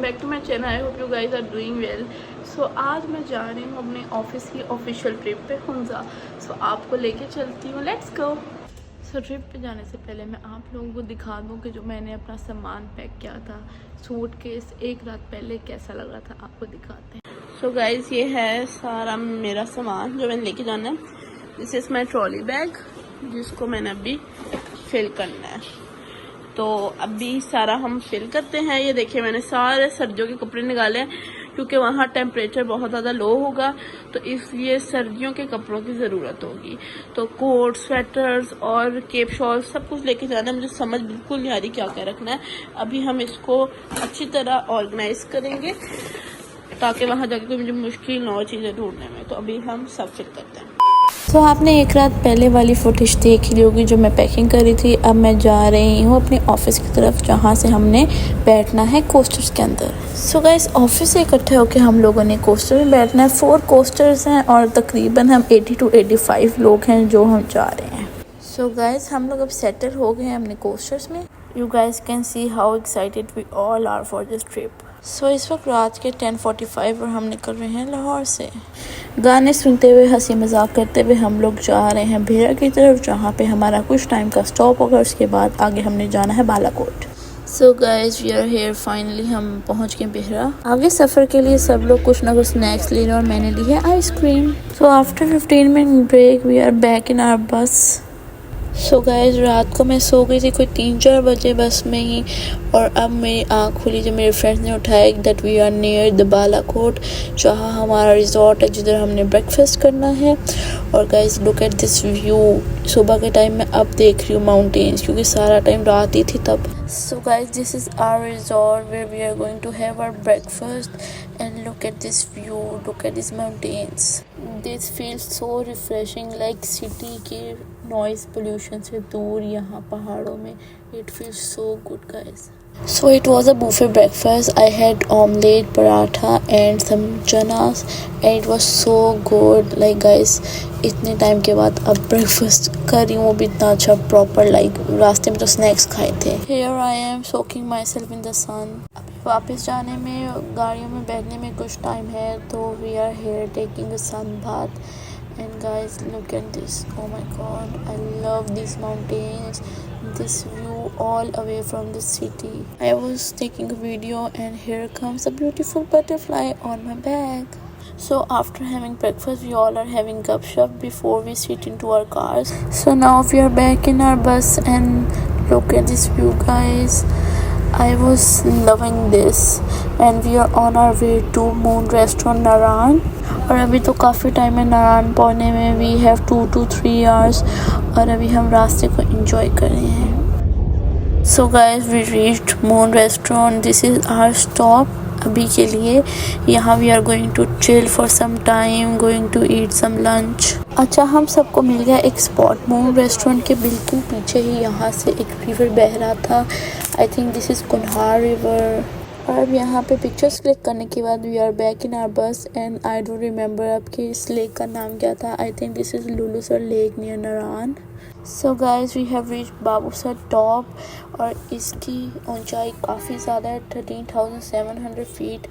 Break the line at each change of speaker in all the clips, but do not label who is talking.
Back to my channel. I hope you guys are doing well. So आज मैं जा रही हूँ अपने ऑफिस की ऑफिशियल ट्रिप पे हुंजा। सो आपको लेके चलती हूँ, लेट्स गो। सो ट्रिप पे जाने से पहले मैं आप लोगों को दिखा दूँ कि जो मैंने अपना सामान पैक किया था, सूटकेस, एक रात पहले कैसा लग रहा था, आपको दिखाते हैं। सो गाइज ये है सारा मेरा सामान जो मैंने लेके जाना है। This is my trolley bag जिसको मैंने अभी फिल करना है। तो अभी सारा हम फिल करते हैं। ये देखिए मैंने सारे सर्दियों के कपड़े निकाले हैं क्योंकि वहाँ टेम्परेचर बहुत ज़्यादा लो होगा, तो इसलिए सर्दियों के कपड़ों की ज़रूरत होगी। तो कोट, स्वेटर्स और केप शॉल सब कुछ लेके जाना है। मुझे समझ बिल्कुल नहीं आ रही क्या क्या रखना है। अभी हम इसको अच्छी तरह ऑर्गेनाइज करेंगे ताकि वहाँ जाके कोई मुझे मुश्किल ना हो चीज़ें ढूंढने में। तो अभी हम सब फिल करते हैं।
तो आपने एक रात पहले वाली फुटेज देख ली होगी जो मैं पैकिंग कर रही थी। अब मैं जा रही हूँ अपने ऑफिस की तरफ जहाँ से हमने बैठना है कोस्टर्स के अंदर। सो गाइस ऑफिस से इकट्ठे होकर हम लोगों ने कोस्टर में बैठना है। 4 कोस्टर्स हैं और तकरीबन हम 80 to 85 लोग हैं जो हम जा रहे हैं। सो गाइस हम लोग अब सेटल हो गए हैं अपने कोस्टर्स में। You guys can see how excited we all are for this trip. So इस वक्त रात के 10:45 और हम निकल रहे हैं लाहौर से। गाने सुनते हुए, हंसी मजाक करते हुए हम लोग जा रहे हैं भेरा की तरफ, जहाँ पे हमारा कुछ टाइम का स्टॉप होगा। उसके बाद आगे हमने जाना है Balakot. So guys we are here, finally हम पहुँच गए भेरा। आगे सफ़र के लिए सब लोग कुछ ना कुछ स्नैक्स ले रहे हैं और मैंने ली है ice cream. So after 15 minute break we are back in our bus. So guys रात को मैं सो गई थी कोई 3-4 बजे बस में ही, और अब मेरी आँख खुली जब मेरे फ्रेंड्स ने उठाया that we are near the Balakot, जहाँ हमारा रिजॉर्ट है जिधर हमने ब्रेकफास्ट करना है। और guys look at this view. सुबह के टाइम मैं अब देख रही हूँ माउंटेन्स क्योंकि सारा टाइम रात ही थी तब। So guys this is our resort where we are going to have our breakfast and look at this view, look at this mountains. This feels so refreshing, like city के noise pollution से दूर यहाँ पहाड़ों में। It feels so good guys. So it was a buffet breakfast. I had omelette, paratha and some chanas and it was so good. Like guys, इतने time के बाद अब ब्रेकफास्ट कर रही हूँ, वो भी इतना अच्छा प्रॉपर। लाइक रास्ते में तो स्नैक्स खाए थे। Here I am soaking myself in the sun. अभी वापस जाने में, गाड़ियों में बैठने में कुछ टाइम है, तो we are here taking a sun bath. And guys look at this, oh my god, I love these mountains, this view all away from the city. I was taking a video and here comes a beautiful butterfly on my bag. So after having breakfast we all are having gup shup before we sit into our cars. So now we are back in our bus and look at this view guys. I was loving this and we are on our way to Moon Restaurant Naran. और अभी तो काफ़ी time है नारायण पहुँचने में। We have 2 to 3 hours और अभी हम रास्ते को एंजॉय कर रहे हैं। So guys we reached moon restaurant, this is our stop अभी के लिए। यहाँ we are going to chill for some time, going to eat some lunch. अच्छा हम सबको मिल गया एक स्पॉट मून रेस्टोरेंट के बिल्कुल पीछे ही। यहाँ से एक रिवर बह रहा था, I think this is Kunhar river. और अब यहाँ पे पिक्चर्स क्लिक करने के बाद we are back in our bus and I don't remember अब कि इस लेक का नाम क्या था। I think this is Lulusar lake near Narayan. So guys we have reached Babusar top और इसकी ऊंचाई काफ़ी ज़्यादा है, 13,700 फीट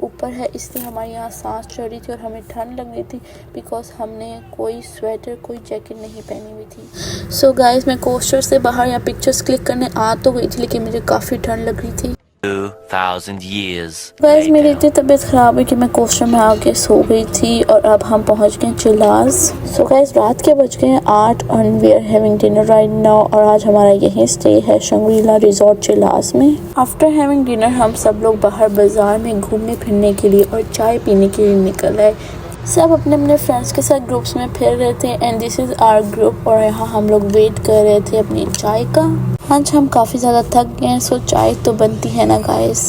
ऊपर है, इसलिए हमारी यहाँ सांस चढ़ रही थी और हमें ठंड लग रही थी बिकॉज हमने कोई स्वेटर, कोई जैकेट नहीं पहनी हुई थी। सो गाइज मैं कोस्टर से बाहर या पिक्चर्स क्लिक करने आ तो गई थी लेकिन मुझे काफ़ी ठंड लग रही थी।
2000 years
गाइस मेरी इतनी तबीयत ख़राब हुई कि मैं कोस्टर में आके सो गई थी और अब हम पहुंच गए चिलास। सो गाइस रात के बज गए 8 and we are having dinner right now. और आज हमारा यहीं स्टे है शंग्रीला रिजॉर्ट चिलास में। आफ्टर हैविंग डिनर हम सब लोग बाहर बाजार में घूमने फिरने के लिए और चाय पीने के लिए निकल आए। सब अपने अपने फ्रेंड्स के साथ ग्रुप्स में फिर रहे थे and this is our group. और यहाँ हम लोग वेट कर रहे थे अपनी चाय का। आज हम काफ़ी ज़्यादा थक गए हैं, सो चाय तो बनती है ना गाइस।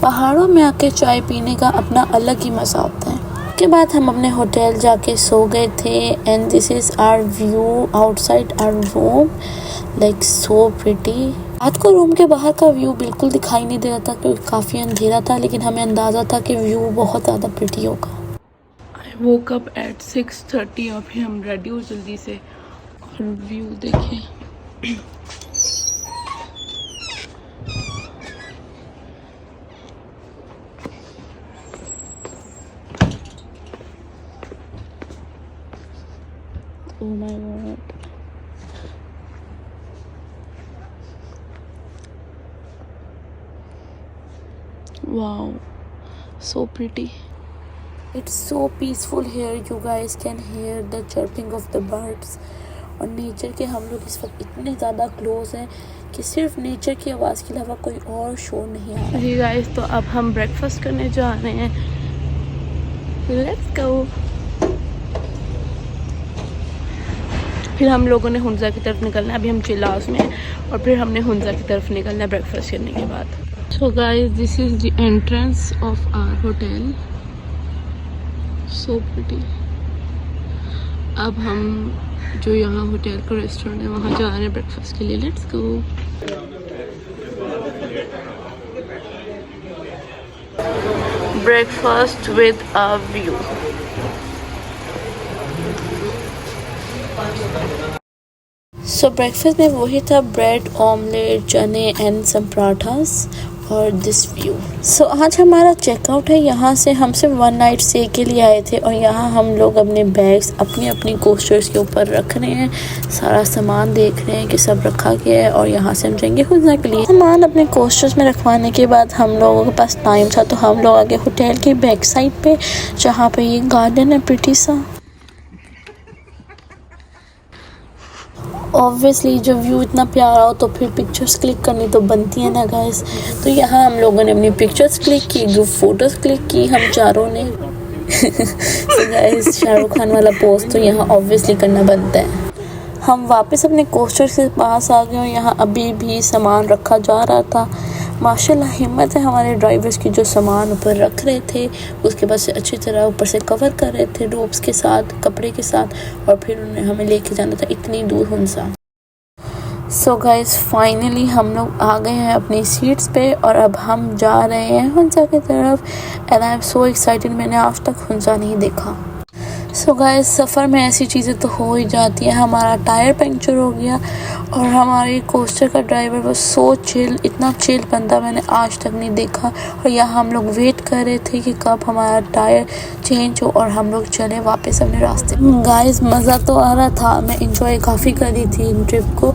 पहाड़ों में आके चाय पीने का अपना अलग ही मज़ा होता है। उसके बाद हम अपने होटल जाके सो गए थे and this is our view outside our room, like so pretty. रात को रूम के बाहर का व्यू बिल्कुल दिखाई नहीं दे रहा था क्योंकि काफ़ी अंधेरा था, लेकिन हमें अंदाज़ा था कि व्यू बहुत ज़्यादा प्रिटी होगा।
वोक अप एट 6:30 और फिर हम रेडी हो जल्दी से और व्यू देखें।
Oh my god. Wow, so pretty. It's so peaceful here. You guys can hear the chirping of the birds. और नेचर के हम लोग इस वक्त इतने ज़्यादा क्लोज हैं कि सिर्फ नेचर की आवाज़ के अलावा कोई और शोर नहीं आ रहा।
जी गाइस, तो अब हम ब्रेकफास्ट करने जा रहे हैं। Let's go. फिर हम लोगों ने हुंजा की तरफ निकलना है। अभी हम चिल हाउस में हैं और फिर हमने हुंजा की तरफ निकलना है ब्रेकफास्ट करने के बाद। So guys, this is the entrance of our hotel. So pretty. अब हम जो यहाँ होटल का रेस्टोरेंट है वहाँ जा रहे हैं ब्रेकफास्ट के लिए। Let's go. Breakfast with a view.
So breakfast में वही था, ब्रेड, ऑमलेट, चने एंड सम पराठास और दिस व्यू। सो आज हमारा चेकआउट है। यहाँ से हम सिर्फ 1 नाइट स्टे के लिए आए थे और यहाँ हम लोग अपने बैग्स अपनी अपनी कोस्टर्स के ऊपर रख रहे हैं। सारा सामान देख रहे हैं कि सब रखा गया है और यहाँ से हम जाएंगे हुंजा के लिए। सामान अपने कोस्टर्स में रखवाने के बाद हम लोगों के पास टाइम था तो हम लोग आगे होटल के बैक साइड पे, जहाँ पे ये गार्डन है प्रिटी सा। ऑब्वियसली जब व्यू इतना प्यारा हो तो फिर पिक्चर्स क्लिक करनी तो बनती है ना गाइस। तो यहाँ हम लोगों ने अपनी पिक्चर्स क्लिक की, ग्रुप फोटोज़ क्लिक की हम चारों ने। तो गाइस, शाहरुख खान वाला पोज तो यहाँ ऑब्वियसली करना बनता है। हम वापस अपने कोस्टर के पास आ गए और यहाँ अभी भी सामान रखा जा रहा था। माशाल्लाह हिम्मत है हमारे ड्राइवर्स की, जो सामान ऊपर रख रहे थे उसके बाद से अच्छी तरह ऊपर से कवर कर रहे थे रोप्स के साथ, कपड़े के साथ, और फिर उन्हें हमें लेके जाना था इतनी दूर हुंजा। सो गाइस, फाइनली हम लोग आ गए हैं अपनी सीट्स पे और अब हम जा रहे हैं हुंजा की तरफ। And I am so excited, मैंने आज तक हुंजा नहीं देखा। सो गाइस, सफ़र में ऐसी चीज़ें तो हो ही जाती हैं। हमारा टायर पंक्चर हो गया और हमारे कोस्टर का ड्राइवर वो सो चिल, इतना चिल बंदा मैंने आज तक नहीं देखा। और यहाँ हम लोग वेट कर रहे थे कि कब हमारा टायर चेंज हो और हम लोग चले वापस अपने रास्ते। गाइस, मज़ा तो आ रहा था, मैं इंजॉय काफ़ी कर रही थी इन ट्रिप को,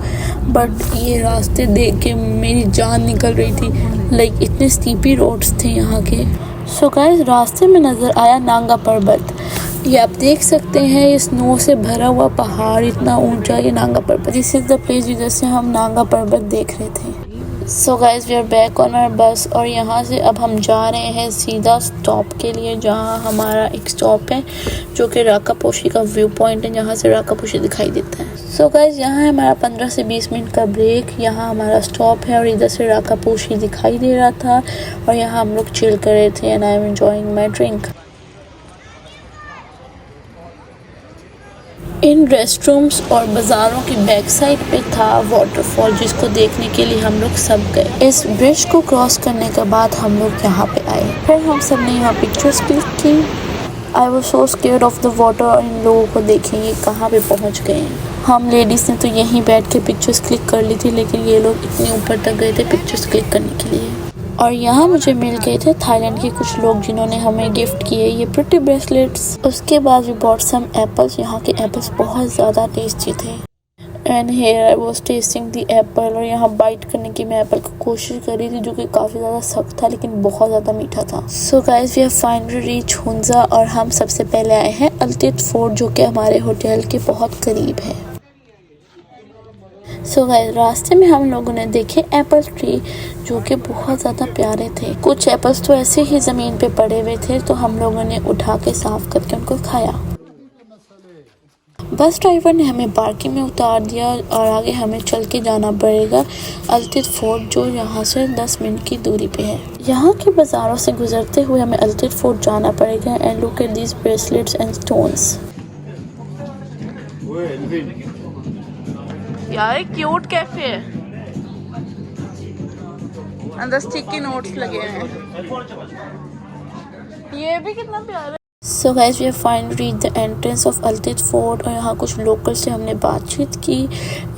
बट ये रास्ते देख के मेरी जान निकल रही थी। लाइक इतने स्टीपी रोड्स थे यहाँ के। सो गाइस, रास्ते में नज़र आया नांगा पर्वत। ये आप देख सकते हैं, ये स्नो से भरा हुआ पहाड़ इतना ऊंचा, ये नांगा पर्वत। दिस इज़ द प्लेस जिधर से हम नांगा पर्वत देख रहे थे। So guys, we are back on our bus और यहाँ से अब हम जा रहे हैं सीधा स्टॉप के लिए, जहाँ हमारा एक स्टॉप है जो कि राकापोशी का व्यू पॉइंट है, जहाँ से राकापोशी दिखाई देता है। सो गाइस, यहाँ है हमारा 15 से 20 मिनट का ब्रेक। यहाँ हमारा स्टॉप है और इधर से राकापोशी दिखाई दे रहा था और यहाँ हम लोग चिल कर रहे थे and I am enjoying my drink. इन रेस्टरूम्स और बाज़ारों की बैक साइड पे था वाटरफॉल, जिसको देखने के लिए हम लोग सब गए। इस ब्रिज को क्रॉस करने के बाद हम लोग यहाँ पे आए। फिर हम सब ने यहाँ पिक्चर्स क्लिक की। I was so scared of the water और इन लोगों को देखें ये कहाँ पे पहुँच गए हैं। हम लेडीज़ ने तो यहीं बैठ के पिक्चर्स क्लिक कर ली थी, लेकिन ये लोग इतने ऊपर तक गए थे पिक्चर्स क्लिक करने के लिए। और यहाँ मुझे मिल गए थे थाईलैंड के कुछ लोग जिन्होंने हमें गिफ्ट किए ये प्रिटी ब्रेसलेट्स। उसके बाद वी बॉट सम एप्पल्स। यहाँ के एप्पल्स बहुत ज़्यादा टेस्टी थे and here I was testing the Apple. और यहाँ बाइट करने की मैं एप्पल को कोशिश कर रही थी, जो कि काफ़ी ज़्यादा सख्त था लेकिन बहुत ज़्यादा मीठा था। So guys, we have finally reach Hunza और हम सबसे पहले आए हैं अल्टिट फोर्ट, जो कि हमारे होटल के बहुत करीब है। सो गाइस, रास्ते में हम लोगों ने देखे एप्पल ट्री, जो कि बहुत ज़्यादा प्यारे थे। कुछ एप्पल्स तो ऐसे ही ज़मीन पे पड़े हुए थे, तो हम लोगों ने उठा के साफ़ करके उनको खाया। बस ड्राइवर ने हमें पार्किंग में उतार दिया और आगे हमें चल के जाना पड़ेगा अल्टिट फोर्ट, जो यहाँ से 10 मिनट की दूरी पे है। यहाँ के बाज़ारों से गुजरते हुए हमें अल्टिट फोर्ट जाना पड़ेगा। And look at these bracelets and stones.
यार क्यूट कैफे है, अंदर स्टिकी नोट्स लगे हैं। ये भी कितना प्यारा है।
So guys we have finally reached the entrance of Altit fort और यहाँ कुछ लोकल से हमने बातचीत की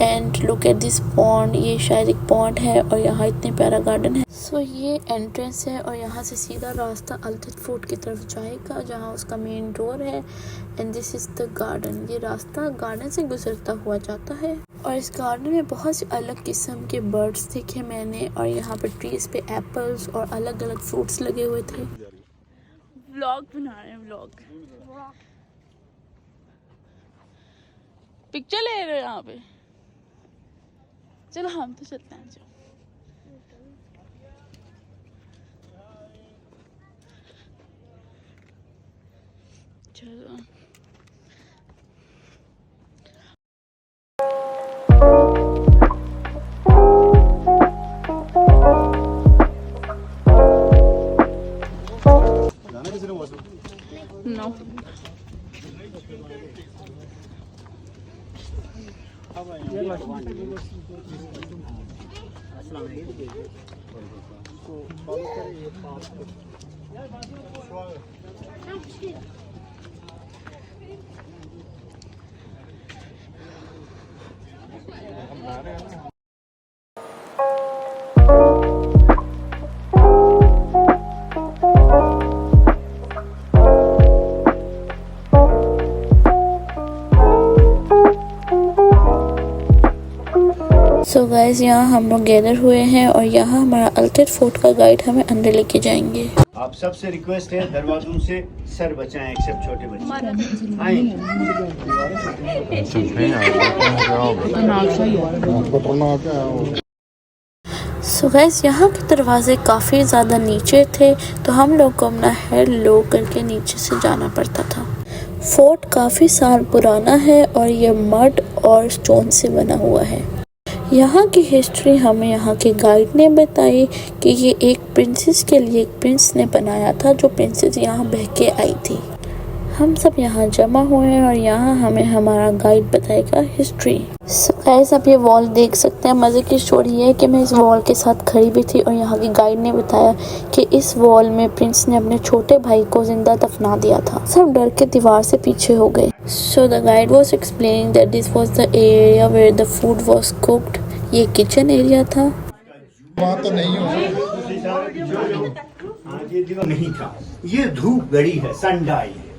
and look at this pond. ये शायद एक पॉन्ड है और यहाँ इतने प्यारा गार्डन है। सो ये एंट्रेंस है और यहाँ से सीधा रास्ता अल्तित फोर्ट की तरफ जाएगा जहाँ उसका मेन डोर है and this is the garden. ये रास्ता गार्डन से गुजरता हुआ जाता है और इस गार्डन में बहुत सी अलग किस्म के बर्ड्स देखे मैंने और यहाँ पर ट्रीज पे एप्पल्स और अलग अलग फ्रूट्स लगे हुए थे।
व्लॉग बना रहे हैं, व्लॉग पिक्चर ले रहे हो यहाँ पे। चलो हम तो चलते हैं। चलो नो
सो गाइस यहाँ हम लोग गैदर हुए हैं और यहाँ हमारा अल्तित फोर्ट का गाइड हमें अंदर लेके जाएंगे।
आप सबसे रिक्वेस्ट है दरवाजों से सर बचाएं एक्सेप्ट छोटे बच्चे आए।
सो गाइस यहाँ के दरवाजे काफ़ी ज़्यादा नीचे थे तो हम लोग को अपना हेड लो करके नीचे से जाना पड़ता था। फोर्ट काफ़ी साल पुराना है और ये मड और स्टोन से बना हुआ है। यहाँ की हिस्ट्री हमें यहाँ के गाइड ने बताई कि ये एक प्रिंसेस के लिए एक प्रिंस ने बनाया था जो प्रिंसेस यहाँ बह के आई थी। हम सब यहाँ जमा हुए हैं और यहाँ हमें हमारा गाइड बताएगा हिस्ट्री। गाइस आप ये वॉल देख सकते हैं। मज़े की स्टोरी ये है कि मैं इस वॉल के साथ खड़ी भी थी और यहाँ के गाइड ने बताया कि इस वॉल में प्रिंस ने अपने छोटे भाई को जिंदा दफना दिया था। सब डर के दीवार से पीछे हो गए। So the guide was explaining that this was the area where the food was cooked. ये किचन एरिया था।
वहाँ तो नहीं हो नहीं था। ये धूप गड़ी है, सनडाई है।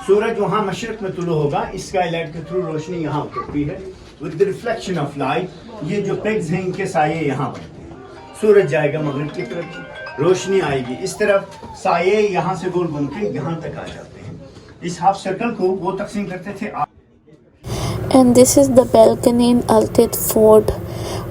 सूरज वहाँ मशरक में तुलू होगा, इस स्काईलाइट के थ्रू रोशनी यहाँ उतरती है with the reflection of light. ये जो पिग्स हैं इनके साये यहाँ बनते हैं। सूरज जाएगा मगरिब की तरफ, रोशनी आएगी इस तरफ, साये यहाँ से गोल घूम के यहाँ तक आ जाते हैं। इस हाफ सर्कल को वो तकसीम करते थे।
And this is the balcony in Altit fort.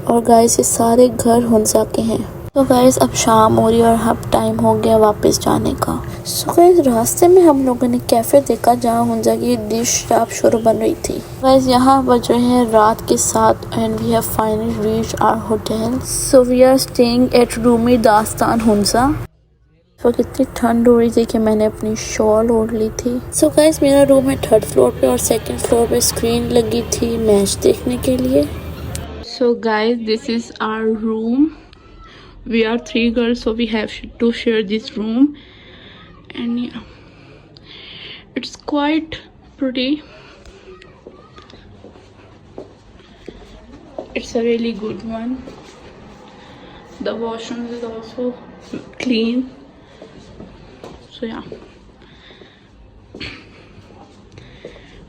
और गाइस ये सारे घर हुंजा के हैं। तो गाइस अब शाम हो रही है और अब टाइम हो गया वापस जाने का। सो गाइस रास्ते में हम लोगों ने कैफे देखा जहाँ हुंजा की डिश आप शुरू बन रही थी। गाइस यहाँ बज रहे हैं रात के 7 and we have finally reached our hotel. So we are staying at Roomi Dastan Hunza. तो कितनी ठंड हो रही थी कि मैंने अपनी शॉल ओढ़ ली थी। सो गाइस मेरा रूम है 3rd फ्लोर पे और 2nd फ्लोर पे स्क्रीन लगी थी मैच देखने के लिए।
So guys, this is our room. We are 3 girls, so we have to share this room. And yeah, it's quite pretty. It's a really good one. The washroom is also clean. So yeah.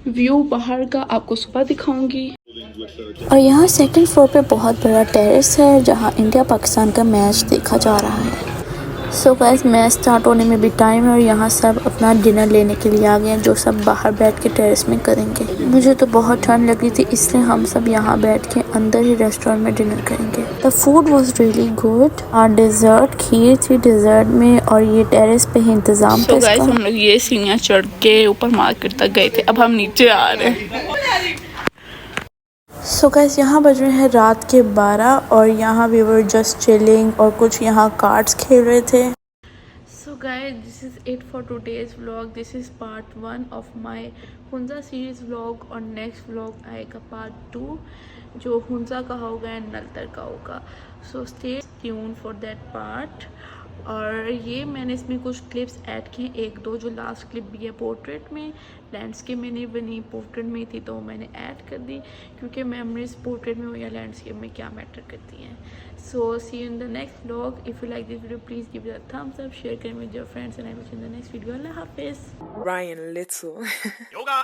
View बाहर का आपको सुबह दिखाऊंगी।
और यहाँ 2nd floor पे बहुत बड़ा टेरेस है जहाँ इंडिया पाकिस्तान का मैच देखा जा रहा है। सो गाइस मैच स्टार्ट होने में भी टाइम है और यहाँ सब अपना डिनर लेने के लिए आ गए हैं जो सब बाहर बैठ के टेरेस में करेंगे। मुझे तो बहुत ठंड लग रही थी इसलिए हम सब यहाँ बैठ के अंदर ही रेस्टोरेंट में डिनर करेंगे। The food was really good. और डेजर्ट खीर थी डेजर्ट में और ये टेरेस पे ही इंतजाम था।
गाइस हम लोग ये सीढ़ियाँ चढ़ के ऊपर मार्केट तक गए थे, अब हम नीचे आ रहे हैं।
सो गाइस यहाँ बज रहे हैं रात के 12 और यहाँ वी वर जस्ट चिलिंग और कुछ यहाँ कार्ड्स खेल रहे थे।
So guys, this is it for today's vlog. This is part 1 of my Hunza series vlog और next vlog आएगा part 2 जो हुंजा का होगा एंड नलतर का होगा। So stay tuned for that part और ये मैंने इसमें कुछ क्लिप्स ऐड किए, एक दो जो लास्ट क्लिप भी है पोर्ट्रेट में, लैंडस्केप में नहीं बनी, पोर्ट्रेट में थी तो मैंने ऐड कर दी, क्योंकि मेमोरीज पोर्ट्रेट में हो या लैंडस्केप में क्या मैटर करती हैं. So see you in the next vlog. If you like this video please give it a thumbs up, share करें with your friends and I will see you in the next video. Allah हाफिज़.
Ryan Little.
Yoga!